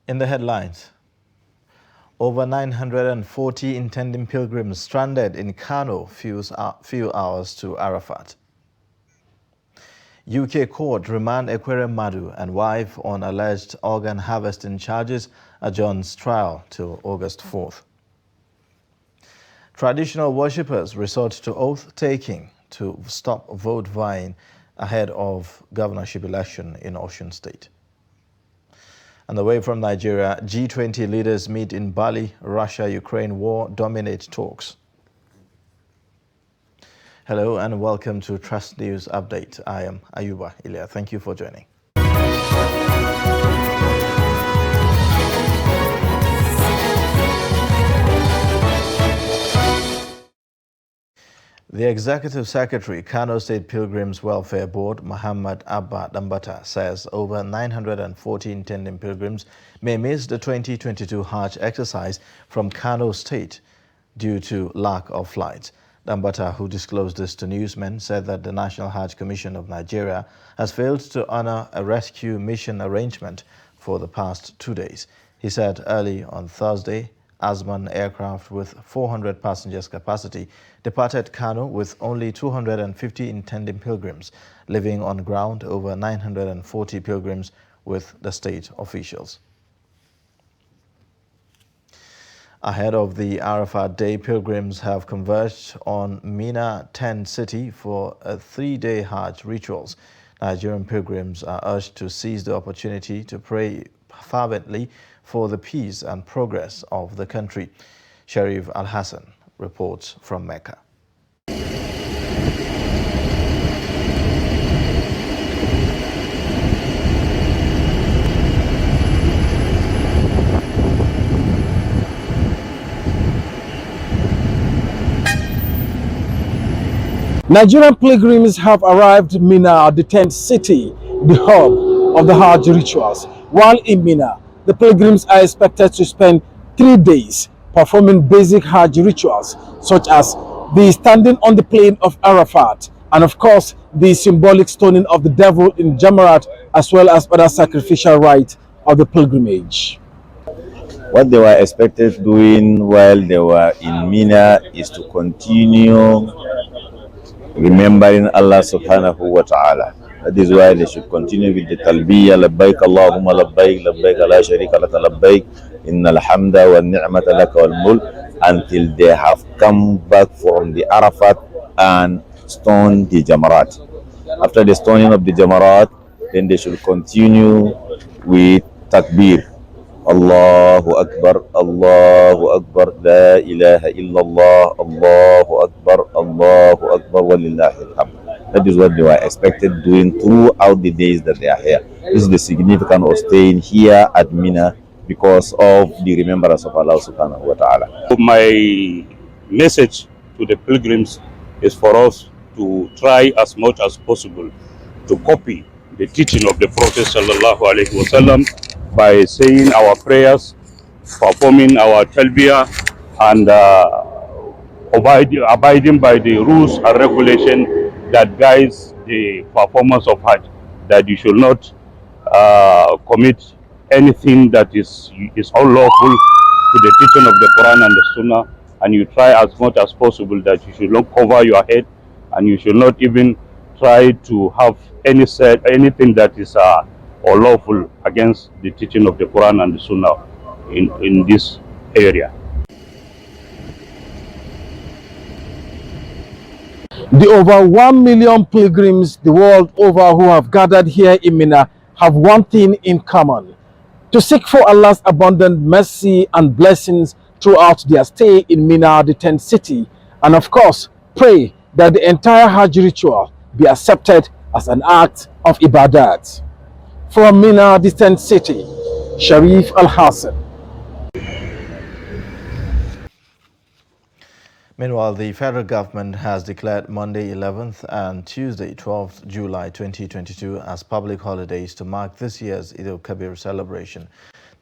In the headlines, over 940 intending pilgrims stranded in Kano few hours to Arafat. UK court remand Ekwere Madu and wife on alleged organ harvesting charges adjourns trial till August 4th. Traditional worshippers resort to oath-taking to stop vote vying ahead of governorship election in Osun State. And away from Nigeria, G20 leaders meet in Bali. Russia-Ukraine war dominate talks. Hello and welcome to Trust News Update. I am Ayuba Ilya. Thank you for joining. The Executive Secretary, Kano State Pilgrims Welfare Board, Muhammad Abba Dambata, says over 940 intending pilgrims may miss the 2022 Hajj exercise from Kano State due to lack of flights. Dambata, who disclosed this to newsmen, said that the National Hajj Commission of Nigeria has failed to honor a rescue mission arrangement for the past 2 days. He said early on Thursday, Azman aircraft with 400 passengers capacity departed Kano with only 250 intending pilgrims, leaving on ground over 940 pilgrims with the state officials. Ahead of the Arafat Day, pilgrims have converged on Mina tent city for a 3-day Hajj rituals. Nigerian pilgrims are urged to seize the opportunity to pray fervently for the peace and progress of the country. Sharif Al-Hassan reports from Mecca. Nigerian pilgrims have arrived in Mina, the tent city, the hub of the Hajj rituals. While in Mina, the pilgrims are expected to spend 3 days performing basic Hajj rituals, such as the standing on the plain of Arafat, and of course, the symbolic stoning of the devil in Jamarat, as well as other sacrificial rites of the pilgrimage. What they were expected doing while they were in Mina is to continue remembering Allah subhanahu wa ta'ala. That is why they should continue with the talbiyah, labbaik Allahumma labbaik, labbaik la sharika laka labbaik, innal hamda wa ni'mata laka wal mulk, until they have come back from the Arafat and stone the Jamarat. After the stoning of the Jamarat, then they should continue with takbir. Allahu Akbar, Allahu Akbar, La ilaha illallah, Allahu Akbar, walillahi alhamd. That is what they were expected doing throughout the days that they are here. This is the significance of staying here at Mina because of the remembrance of Allah subhanahu wa ta'ala. My message to the pilgrims is for us to try as much as possible to copy the teaching of the Prophet sallallahu alaihi wasallam by saying our prayers, performing our talbiyah, and abiding by the rules and regulations that guides the performance of Hajj. That you should not commit anything that is unlawful to the teaching of the Quran and the Sunnah, and you try as much as possible that you should not cover your head, and you should not even try to have anything that is unlawful against the teaching of the Quran and the Sunnah in this area. The over 1 million pilgrims the world over who have gathered here in Mina have one thing in common: to seek for Allah's abundant mercy and blessings throughout their stay in Mina, the tent city, and of course, pray that the entire Hajj ritual be accepted as an act of ibadat. From Mina, the tent city, Sharif Al-Hassan. Meanwhile, the federal government has declared Monday 11th and Tuesday 12th July 2022 as public holidays to mark this year's Eid al-Kabir celebration.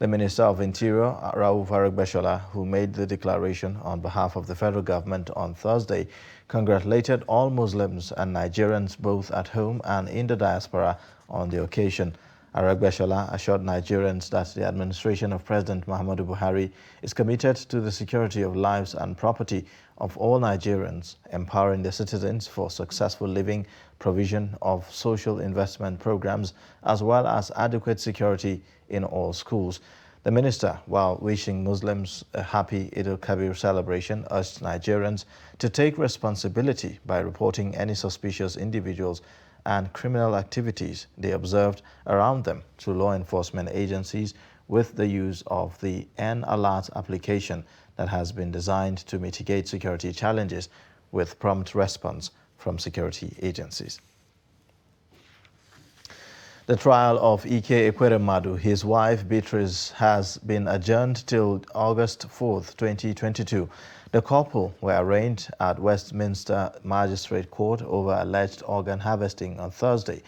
The Minister of Interior, Rauf Aregbesola, who made the declaration on behalf of the federal government on Thursday, congratulated all Muslims and Nigerians both at home and in the diaspora on the occasion. Adebayo assured Nigerians that the administration of President Muhammadu Buhari is committed to the security of lives and property of all Nigerians, empowering the citizens for successful living, provision of social investment programs, as well as adequate security in all schools. The minister, while wishing Muslims a happy Eid al-Kabir celebration, urged Nigerians to take responsibility by reporting any suspicious individuals and criminal activities they observed around them to law enforcement agencies with the use of the N-Alert application that has been designed to mitigate security challenges with prompt response from security agencies. The trial of Ikea, his wife Beatrice, has been adjourned till August 4, 2022. The couple were arraigned at Westminster Magistrate Court over alleged organ harvesting on Thursday.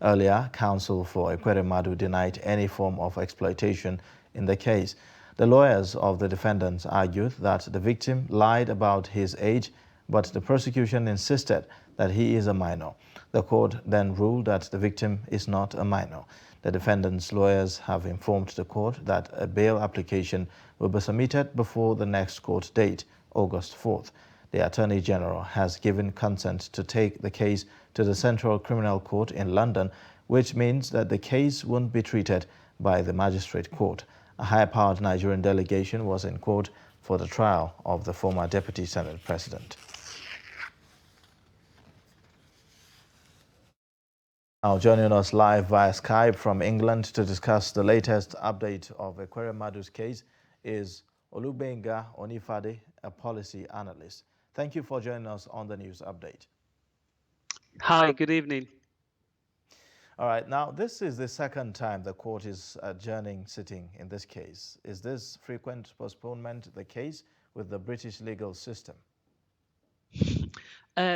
Earlier, counsel for Ekweremadu denied any form of exploitation in the case. The lawyers of the defendants argued that the victim lied about his age, but the prosecution insisted that he is a minor. The court then ruled that the victim is not a minor. The defendant's lawyers have informed the court that a bail application will be submitted before the next court date, August 4th. The Attorney General has given consent to take the case to the Central Criminal Court in London, which means that the case won't be treated by the Magistrate Court. A high-powered Nigerian delegation was in court for the trial of the former Deputy Senate President. Now joining us live via Skype from England to discuss the latest update of Ekweremadu's case is Olubenga Onifade, a policy analyst. Thank you for joining us on the news update. Hi, good evening. All right, now this is the second time the court is adjourning sitting in this case. Is this frequent postponement the case with the British legal system?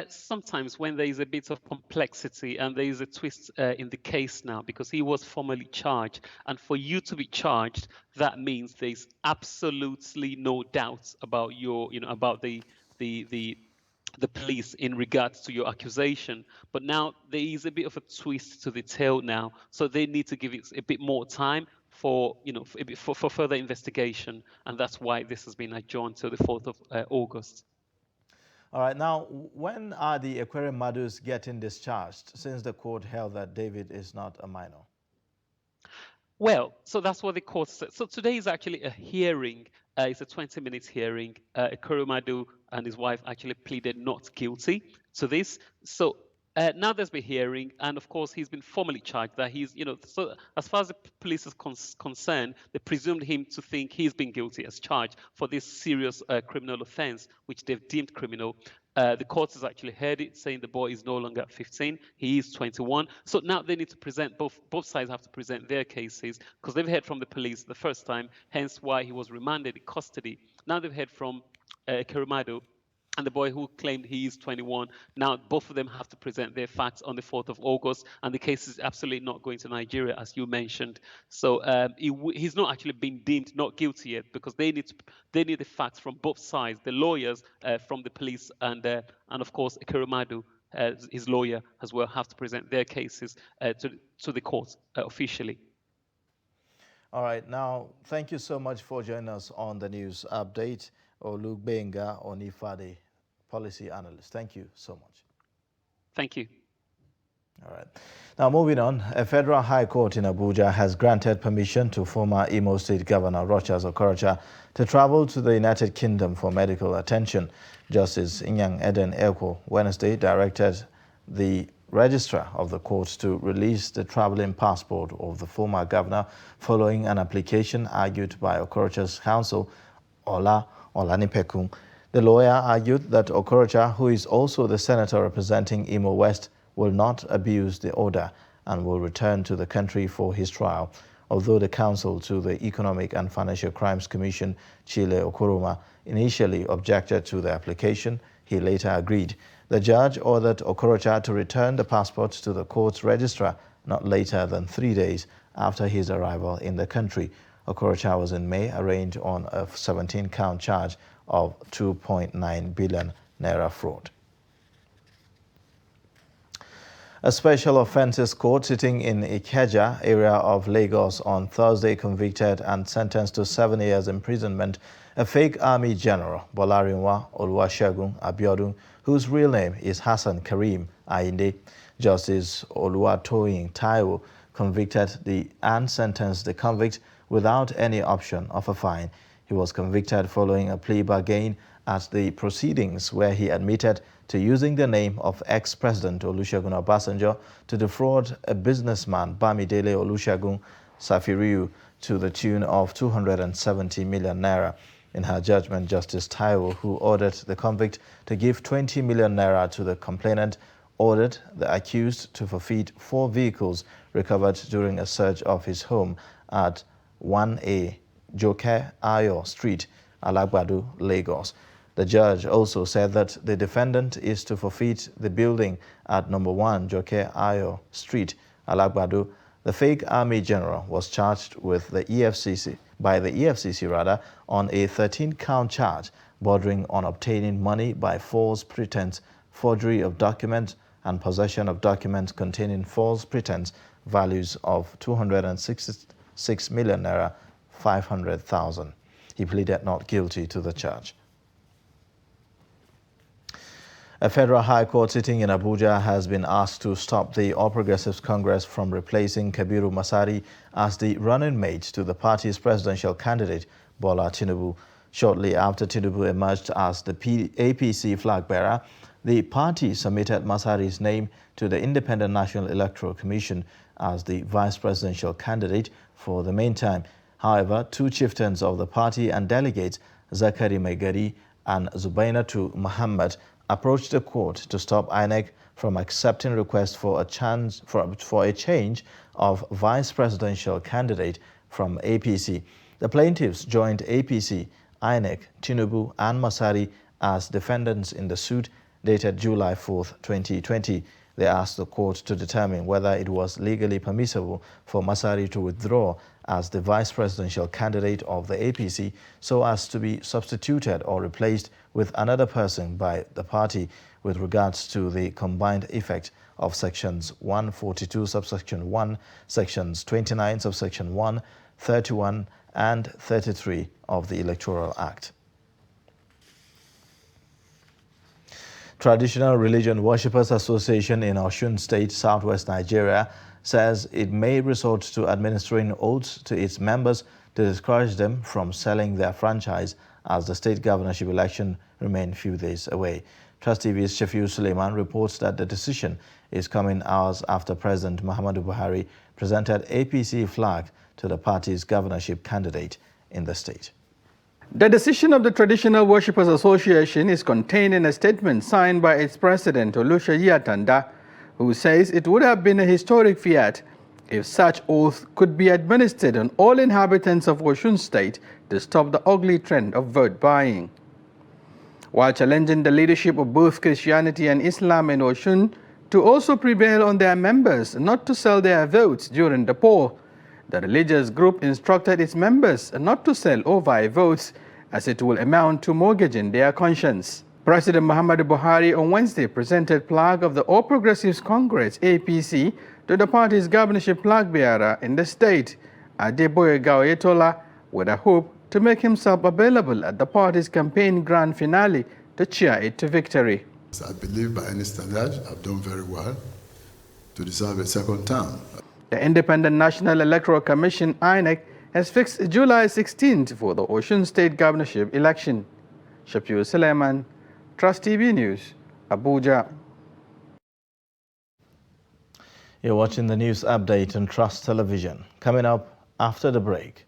Sometimes when there is a bit of complexity and there is a twist in the case now, because he was formally charged, and for you to be charged, that means there is absolutely no doubt about your, about the police in regards to your accusation. But now there is a bit of a twist to the tale now, so they need to give it a bit more time for for further investigation, and that's why this has been adjourned till the 4th of August. All right, now, when are the Ekweremadus getting discharged, since the court held that David is not a minor? Well, so that's what the court said. So today is actually a hearing. It's a 20-minute hearing. Ekweremadu and his wife actually pleaded not guilty to this. So now there's been hearing, and of course he's been formally charged that he's, so as far as the police is concerned, they presumed him to think he's been guilty as charged for this serious criminal offense, which they've deemed criminal. The court has actually heard it, saying the boy is no longer 15, he is 21. So now they need to present, both sides have to present their cases, because they've heard from the police the first time, hence why he was remanded in custody. Now they've heard from Ekweremadu and the boy who claimed he is 21. Now both of them have to present their facts on the 4th of August, and the case is absolutely not going to Nigeria, as you mentioned. So he's not actually been deemed not guilty yet, because they need the facts from both sides, the lawyers from the police, and of course Ekweremadu, his lawyer as well, have to present their cases to the court officially. All right, now thank you so much for joining us on the news update. Olubenga Onifade, policy analyst. Thank you so much. Thank you. All right. Now moving on, a federal high court in Abuja has granted permission to former Imo State Governor Rochas Okorocha to travel to the United Kingdom for medical attention. Justice Inyang Eden Eko Wednesday directed the registrar of the court to release the traveling passport of the former governor following an application argued by Okorocha's counsel, Ola Olanipekun. The lawyer argued that Okorocha, who is also the senator representing Imo West, will not abuse the order and will return to the country for his trial. Although the counsel to the Economic and Financial Crimes Commission, Chile Okoroma, initially objected to the application, he later agreed. The judge ordered Okorocha to return the passport to the court's registrar not later than 3 days after his arrival in the country. Okorocha was in May arraigned on a 17-count charge of 2.9 billion naira fraud. A special offences court sitting in Ikea area of Lagos on Thursday convicted and sentenced to 7 years imprisonment a fake army general, Bolarinwa Oluwasegun Abiodun, whose real name is Hassan Karim Ayinde. Justice Oluwatoyin Taiwo convicted and sentenced the convict without any option of a fine. He was convicted following a plea bargain at the proceedings where he admitted to using the name of ex-President Olusegun Obasanjo to defraud a businessman Bamidele Olusegun Safiriu to the tune of 270 million naira. In her judgment, Justice Taiwo, who ordered the convict to give 20 million naira to the complainant, ordered the accused to forfeit 4 vehicles recovered during a search of his home at 1A Joke Ayo Street, Alagbadu, Lagos. The judge also said that the defendant is to forfeit the building at number 1 Joke Ayo Street, Alagbadu. The fake army general was charged with the EFCC on a 13-count charge bordering on obtaining money by false pretense, forgery of documents, and possession of documents containing false pretense values of 266 million naira 500,000. He pleaded not guilty to the charge. A federal high court sitting in Abuja has been asked to stop the All Progressives Congress from replacing Kabiru Masari as the running mate to the party's presidential candidate, Bola Tinubu. Shortly after Tinubu emerged as the APC flag bearer, the party submitted Masari's name to the Independent National Electoral Commission as the vice presidential candidate for the meantime. However, 2 chieftains of the party and delegates, Zakari Maigari and Zubainatu Muhammad, approached the court to stop INEC from accepting requests for a change of vice presidential candidate from APC. The plaintiffs joined APC, INEC, Tinubu and Masari as defendants in the suit dated July 4, 2020. They asked the court to determine whether it was legally permissible for Masari to withdraw as the vice presidential candidate of the APC so as to be substituted or replaced with another person by the party with regards to the combined effect of sections 142 subsection 1, sections 29 subsection 1, 31 and 33 of the Electoral Act. Traditional Religion Worshippers Association in Osun State, southwest Nigeria, says it may resort to administering oaths to its members to discourage them from selling their franchise as the state governorship election remains few days away. Trust TV's Shafiu Suleiman reports that the decision is coming hours after President Muhammadu Buhari presented APC flag to the party's governorship candidate in the state. The decision of the Traditional Worshippers Association is contained in a statement signed by its president, Oluseyi Atanda, who says it would have been a historic fiat if such oath could be administered on all inhabitants of Osun State to stop the ugly trend of vote buying. While challenging the leadership of both Christianity and Islam in Osun to also prevail on their members not to sell their votes during the poll, the religious group instructed its members not to sell or buy votes as it will amount to mortgaging their conscience. President Muhammadu Buhari on Wednesday presented plaque of the All Progressives Congress APC to the party's governorship flag bearer in the state, Adebayo, with a hope to make himself available at the party's campaign grand finale to cheer it to victory. I believe by any standard I've done very well to deserve a second term. The Independent National Electoral Commission, INEC, has fixed July 16th for the Osun State governorship election. Shafiu Suleiman, Trust TV News, Abuja. You're watching the news update on Trust Television. Coming up after the break.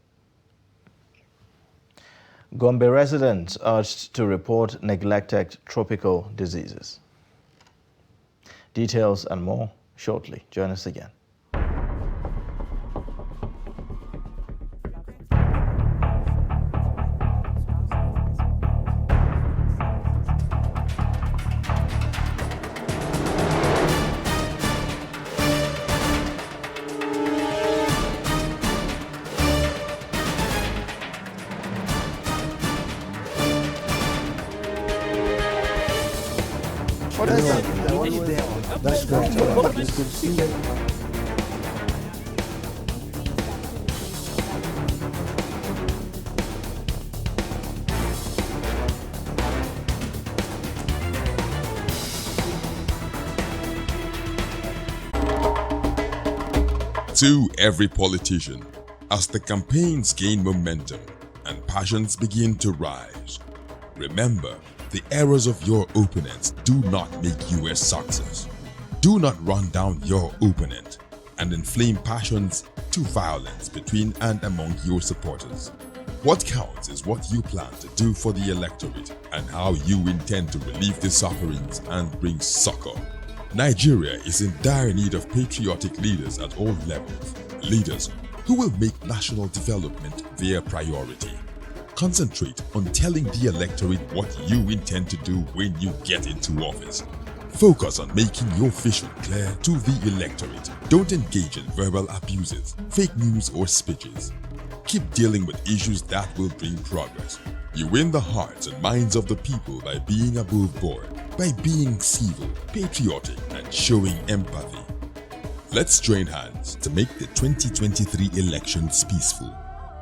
Gombe residents urged to report neglected tropical diseases. Details and more shortly. Join us again. That's great. It's good to see you. To every politician, as the campaigns gain momentum and passions begin to rise, remember, the errors of your opponents do not make you a success. Do not run down your opponent and inflame passions to violence between and among your supporters. What counts is what you plan to do for the electorate and how you intend to relieve the sufferings and bring succor. Nigeria is in dire need of patriotic leaders at all levels, leaders who will make national development their priority. Concentrate on telling the electorate what you intend to do when you get into office. Focus on making your vision clear to the electorate. Don't engage in verbal abuses, fake news or speeches. Keep dealing with issues that will bring progress. You win the hearts and minds of the people by being above board, by being civil, patriotic, and showing empathy. Let's join hands to make the 2023 elections peaceful.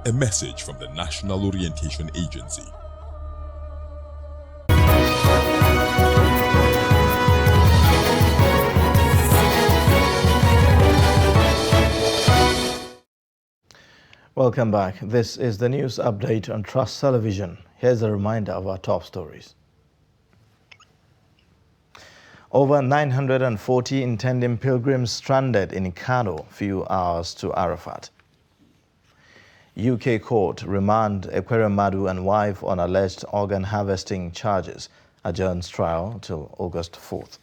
A message from the National Orientation Agency. Welcome back. This is the news update on Trust Television. Here's a reminder of our top stories. Over 940 intending pilgrims stranded in Kano, few hours to Arafat. UK court remand Ekweremadu and wife on alleged organ harvesting charges, adjourns trial till August 4th.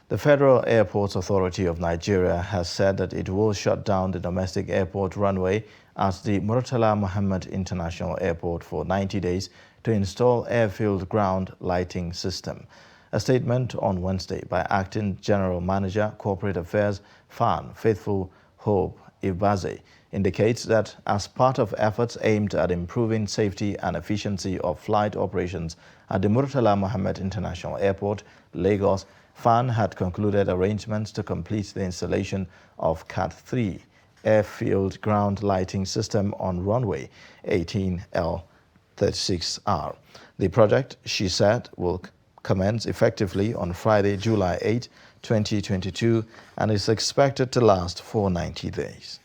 The Federal Airports Authority of Nigeria has said that it will shut down the domestic airport runway at the Murtala Mohammed International Airport for 90 days to install airfield ground lighting system. A statement on Wednesday by Acting General Manager, Corporate Affairs, FAN, Faithful Hope Ibaze, indicates that as part of efforts aimed at improving safety and efficiency of flight operations at the Murtala Mohammed International Airport, Lagos, FAN had concluded arrangements to complete the installation of Cat 3 airfield ground lighting system on runway 18L36R. The project, she said, will commence effectively on Friday, July 8, 2022, and is expected to last for 90 days.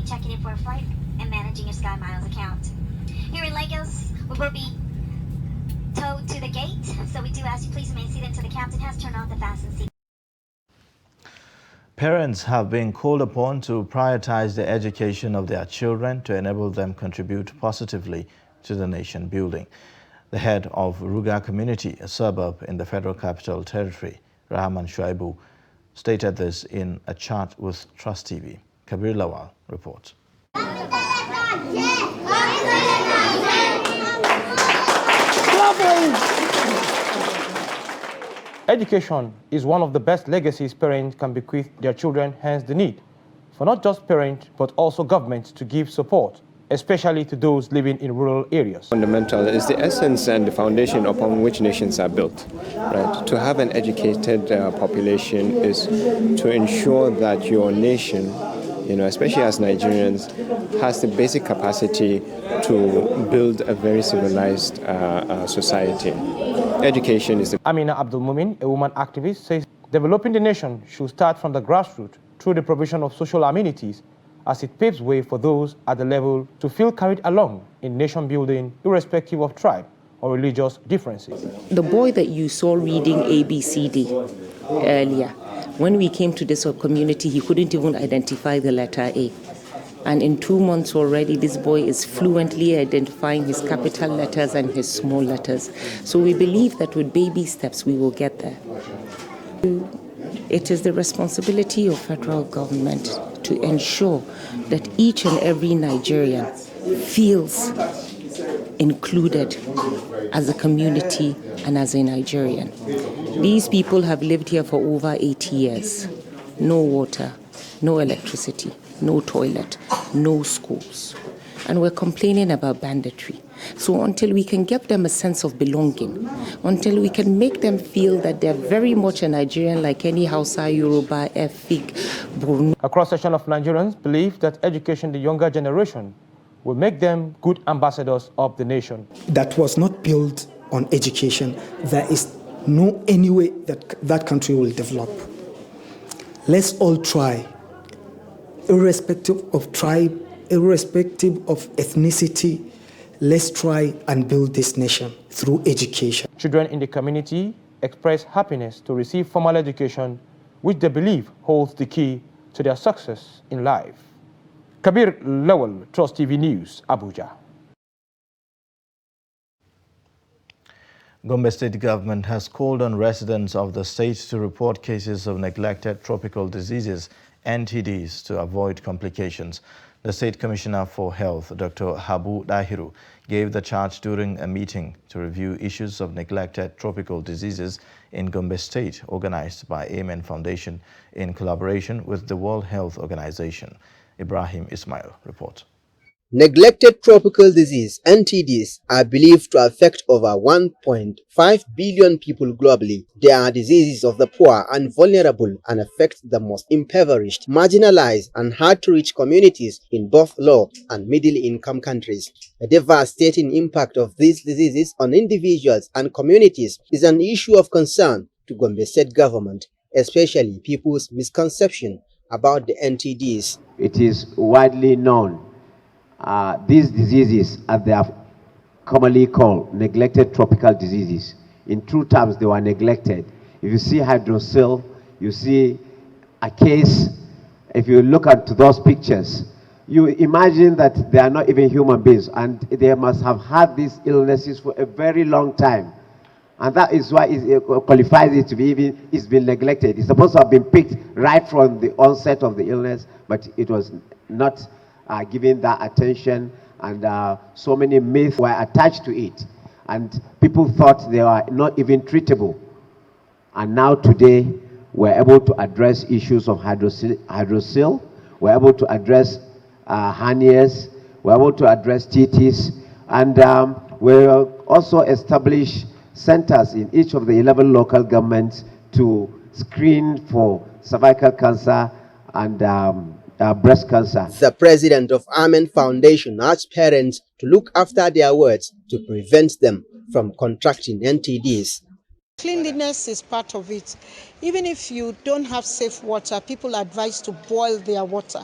Checking in for a flight and managing your Sky Miles account. Here in Lagos, we will be towed to the gate, so we do ask you please remain seated until the captain has turned off the fasten seat. Parents have been called upon to prioritize the education of their children to enable them contribute positively to the nation building. The head of Ruga Community, a suburb in the Federal Capital Territory, Rahman Shuaibu, stated this in a chat with Trust TV. Kabir Lawal reports. Education is one of the best legacies parents can bequeath their children, hence the need for not just parents but also government to give support, especially to those living in rural areas. Fundamental is the essence and the foundation upon which nations are built. Right? To have an educated population is to ensure that your nation, especially as Nigerians, has the basic capacity to build a very civilized society. Education is the... Amina Abdul Mumin, a woman activist, says developing the nation should start from the grassroots through the provision of social amenities, as it paves way for those at the level to feel carried along in nation building, irrespective of tribe or religious differences. The boy that you saw reading ABCD earlier, when we came to this community, he couldn't even identify the letter A. And in 2 months already, this boy is fluently identifying his capital letters and his small letters. So we believe that with baby steps, we will get there. It is the responsibility of federal government to ensure that each and every Nigerian feels included as a community and as a Nigerian. These people have lived here for over 80 years. No water, no electricity, no toilet, no schools. and we're complaining about banditry. So until we can give them a sense of belonging, until we can make them feel that they're very much a Nigerian like any Hausa, Yoruba, Efik, Borno. A cross-section of Nigerians believe that education the younger generation will make them good ambassadors of the nation. That was not built on education. There is no any way that that country will develop. Let's all try, irrespective of tribe, irrespective of ethnicity, let's try and build this nation through education. Children in the community express happiness to receive formal education, which they believe holds the key to their success in life. Kabir Lawal, Trust TV News, Abuja. Gombe State Government has called on residents of the state to report cases of neglected tropical diseases, NTDs, to avoid complications. The State Commissioner for Health, Dr. Habu Dahiru, gave the charge during a meeting to review issues of neglected tropical diseases in Gombe State, organized by Amen Foundation in collaboration with the World Health Organization. Ibrahim Ismail reports. Neglected tropical disease, NTDs, are believed to affect over 1.5 billion people globally. They are diseases of the poor and vulnerable and affect the most impoverished, marginalized, and hard-to-reach communities in both low and middle-income countries. The devastating impact of these diseases on individuals and communities is an issue of concern to Gombe State government, especially people's misconception about the NTDs. It is widely known these diseases, as they are commonly called, neglected tropical diseases. In true terms, they were neglected. If you see hydrocele, you see a case. If you look at those pictures, you imagine that they are not even human beings, and they must have had these illnesses for a very long time. And that is why it qualifies it to be even, it's been neglected. It's supposed to have been picked right from the onset of the illness, but it was not given that attention, and so many myths were attached to it, and people thought they were not even treatable. And now today we're able to address issues of hydrocele, we're able to address hernias, we're able to address TTs, and we'll also establish centers in each of the 11 local governments to screen for cervical cancer and breast cancer. The president of Amen Foundation urged parents to look after their words to prevent them from contracting NTDs. Cleanliness is part of it. Even if you don't have safe water, people are advised to boil their water,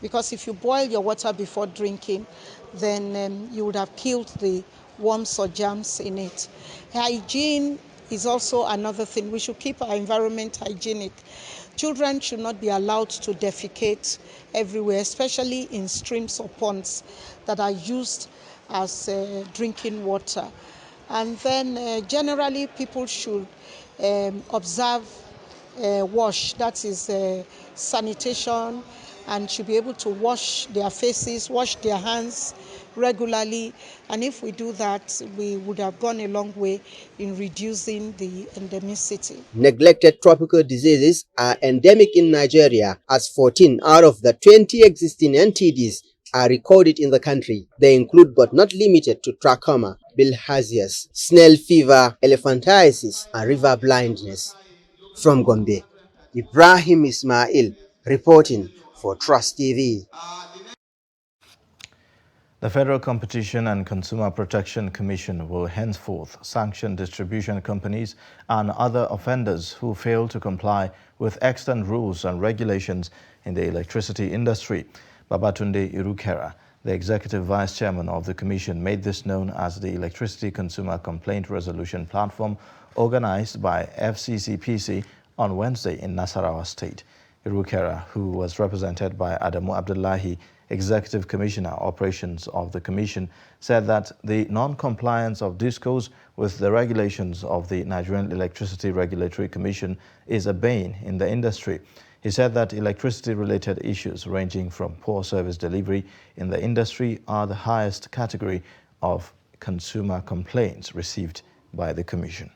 because if you boil your water before drinking, then you would have killed the worms or germs in it. Hygiene is also another thing. We should keep our environment hygienic. Children should not be allowed to defecate everywhere, especially in streams or ponds that are used as drinking water. And then generally people should observe wash, that is sanitation, and should be able to wash their faces, wash their hands regularly. And if we do that, we would have gone a long way in reducing the endemicity. Neglected tropical diseases are endemic in Nigeria, as 14 out of the 20 existing NTDs are recorded in the country. They include, but not limited to, trachoma, bilharzia, snail fever, elephantiasis, and river blindness. From Gombe, Ibrahim Ismail reporting for Trust TV. The Federal Competition and Consumer Protection Commission will henceforth sanction distribution companies and other offenders who fail to comply with extant rules and regulations in the electricity industry. Babatunde Irukera, the Executive Vice Chairman of the Commission, made this known as the Electricity Consumer Complaint Resolution Platform organized by FCCPC on Wednesday in Nasarawa State. Irukera, who was represented by Adamu Abdullahi, Executive Commissioner Operations of the Commission, said that the non-compliance of DISCOs with the regulations of the Nigerian Electricity Regulatory Commission is a bane in the industry. He said that electricity-related issues ranging from poor service delivery in the industry are the highest category of consumer complaints received by the Commission.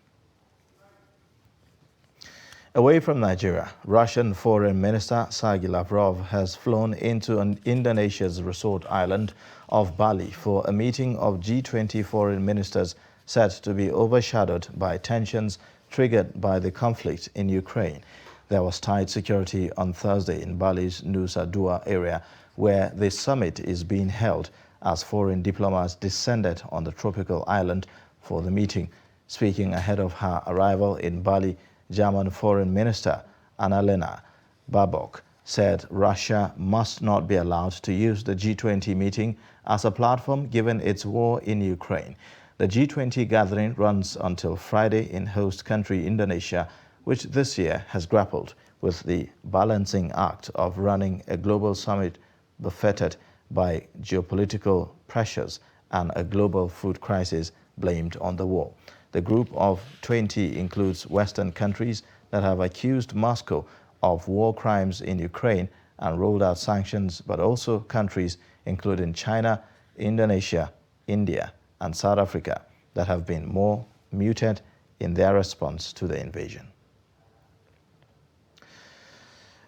Away from Nigeria, Russian Foreign Minister Sergei Lavrov has flown into Indonesia's resort island of Bali for a meeting of G20 foreign ministers said to be overshadowed by tensions triggered by the conflict in Ukraine. There was tight security on Thursday in Bali's Nusa Dua area, where the summit is being held, as foreign diplomats descended on the tropical island for the meeting. Speaking ahead of her arrival in Bali, German Foreign Minister Annalena Baerbock said Russia must not be allowed to use the G20 meeting as a platform given its war in Ukraine. The G20 gathering runs until Friday in host country Indonesia, which this year has grappled with the balancing act of running a global summit buffeted by geopolitical pressures and a global food crisis blamed on the war. The group of 20 includes Western countries that have accused Moscow of war crimes in Ukraine and rolled out sanctions, but also countries including China, Indonesia, India, and South Africa that have been more muted in their response to the invasion.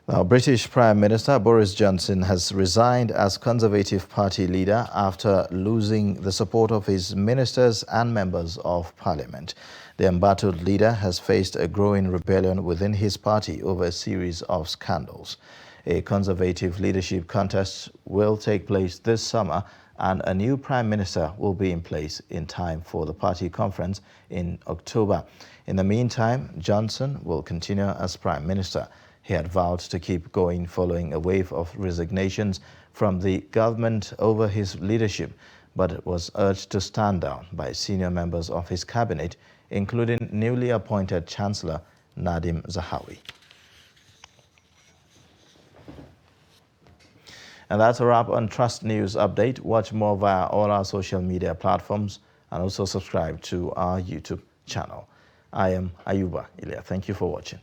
Now, British Prime Minister Boris Johnson has resigned as Conservative Party leader after losing the support of his ministers and members of Parliament. The embattled leader has faced a growing rebellion within his party over a series of scandals. A Conservative leadership contest will take place this summer, and a new Prime Minister will be in place in time for the party conference in October. In the meantime, Johnson will continue as Prime Minister. He had vowed to keep going following a wave of resignations from the government over his leadership, but was urged to stand down by senior members of his cabinet, including newly appointed Chancellor Nadhim Zahawi. And that's a wrap on Trust News Update. Watch more via all our social media platforms and also subscribe to our YouTube channel. I am Ayuba Ilya. Thank you for watching.